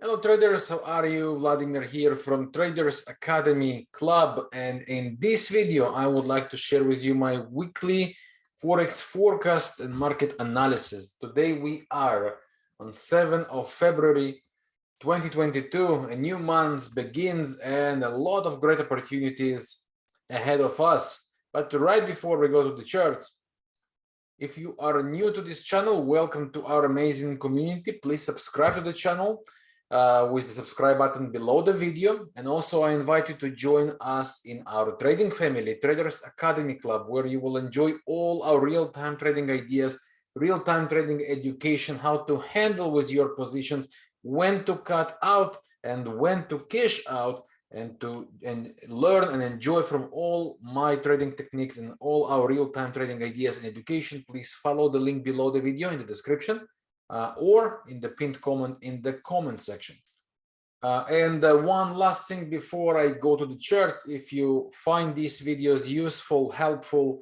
Hello traders, how are you? Vladimir here from Traders Academy Club, and in this video I would like to share with you my weekly forex forecast and market analysis. Today we are on 7th of February 2022. A new month begins and a lot of great opportunities ahead of us. But right before we go to the chart, if you are new to this channel, welcome to our amazing community. Please subscribe to the channel with the subscribe button below the video. And also I invite you to join us in our trading family, Traders Academy Club, where you will enjoy all our real-time trading ideas, real-time trading education, how to handle with your positions, when to cut out and when to cash out, and learn and enjoy from all my trading techniques and all our real-time trading ideas and education. Please follow the link below the video in the description or in the pinned comment in the comment section. One last thing before I go to the charts: if you find these videos useful, helpful,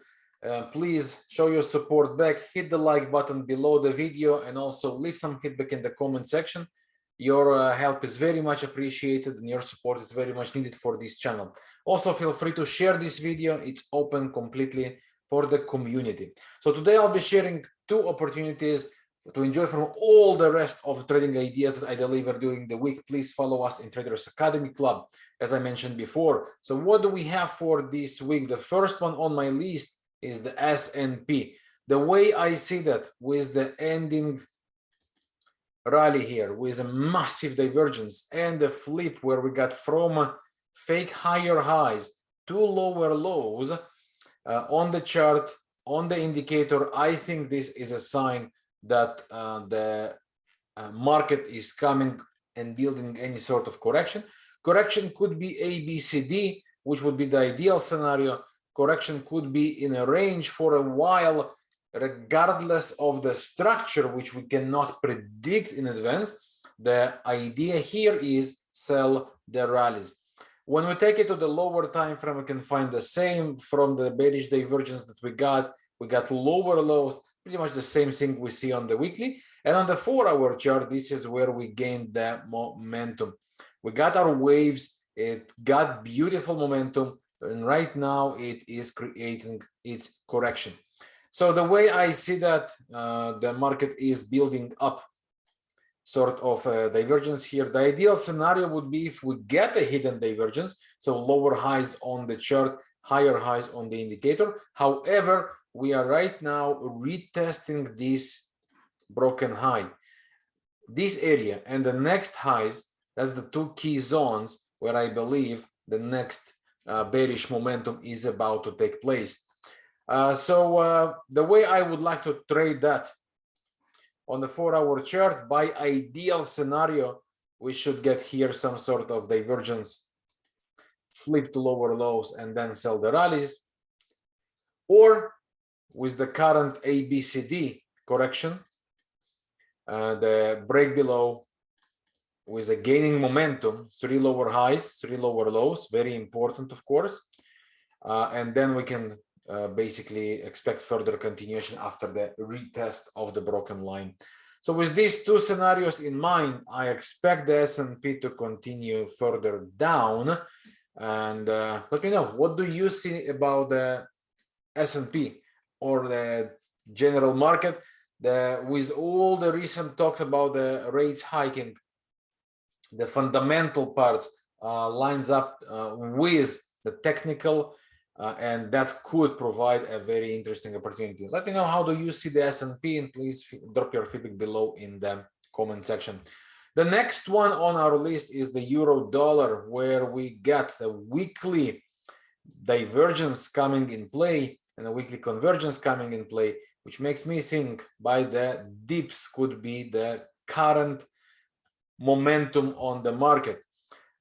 please show your support back, hit the like button below the video, and also leave some feedback in the comment section. Your help is very much appreciated and your support is very much needed for this channel. Also, feel free to share this video. It's open completely for the community. So today I'll be sharing two opportunities to enjoy from all the rest of the trading ideas that I deliver during the week. Please follow us in Traders Academy Club, as I mentioned before. So what do we have for this week? The first one on my list is the S&P. The way I see that, with the ending rally here, with a massive divergence and the flip where we got from fake higher highs to lower lows on the chart, on the indicator, I think this is a sign that the market is coming and building any sort of correction. Correction could be A, B, C, D, which would be the ideal scenario. Correction could be in a range for a while, regardless of the structure, which we cannot predict in advance. The idea here is sell the rallies. When we take it to the lower time frame, we can find the same from the bearish divergence that we got. We got lower lows, pretty much the same thing we see on the weekly. And on the 4-hour chart, this is where we gained the momentum. We got our waves, it got beautiful momentum, and right now it is creating its correction. So the way I see that, the market is building up sort of a divergence here. The ideal scenario would be if we get a hidden divergence, so lower highs on the chart, higher highs on the indicator. However, we are right now retesting this broken high. This area and the next highs, that's the two key zones where I believe the next bearish momentum is about to take place. So the way I would like to trade that on the 4-hour chart, by ideal scenario, we should get here some sort of divergence, flip to lower lows, and then sell the rallies. Or with the current ABCD correction, the break below with a gaining momentum, 3 lower highs, 3 lower lows, very important, of course. And then we can basically expect further continuation after the retest of the broken line. So with these two scenarios in mind, I expect the S&P to continue further down. And let me know, what do you see about the S&P or the general market? With all the recent talk about the rates hiking, the fundamental parts lines up with the technical, and that could provide a very interesting opportunity. Let me know, how do you see the S&P, and please drop your feedback below in the comment section. The next one on our list is the euro dollar, where we got a weekly divergence coming in play and a weekly convergence coming in play, which makes me think by the dips could be the current momentum on the market.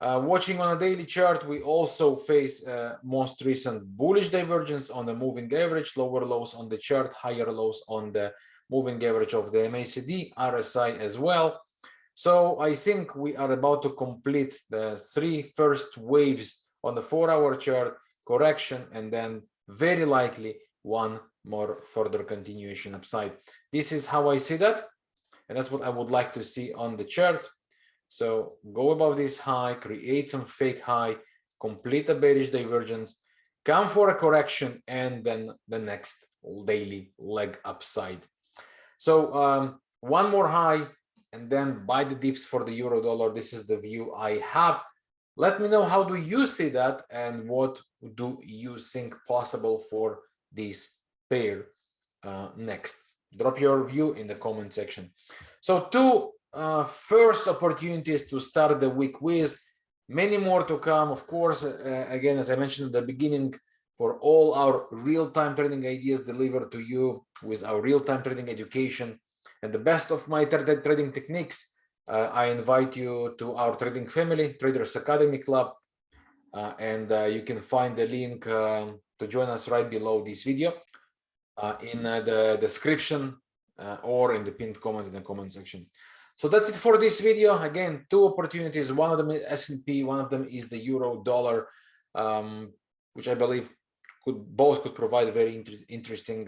Watching on a daily chart, we also face most recent bullish divergence on the moving average, lower lows on the chart, higher lows on the moving average of the MACD, RSI as well. So I think we are about to complete the 3 first waves on the 4-hour chart, correction, and then very likely one more further continuation upside. This is how I see that, and that's what I would like to see on the chart. So go above this high, create some fake high, complete a bearish divergence, come for a correction, and then the next daily leg upside. So one more high and then buy the dips for the euro dollar. This is the view I have. Let me know how do you see that and what do you think possible for this pair next. Drop your view in the comment section. So two first opportunities to start the week with, many more to come, of course. Again, as I mentioned at the beginning, for all our real-time trading ideas delivered to you with our real-time trading education and the best of my trading techniques, I invite you to our trading family, Traders Academy Club, and you can find the link to join us right below this video in the description or in the pinned comment in the comment section. So that's it for this video. Again, two opportunities. One of them is S&P, one of them is the euro dollar, which I believe both could provide very interesting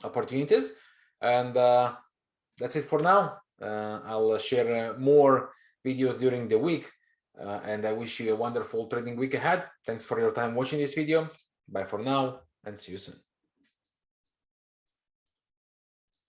opportunities. And that's it for now. I'll share more videos during the week, and I wish you a wonderful trading week ahead. Thanks for your time watching this video. Bye for now, and see you soon.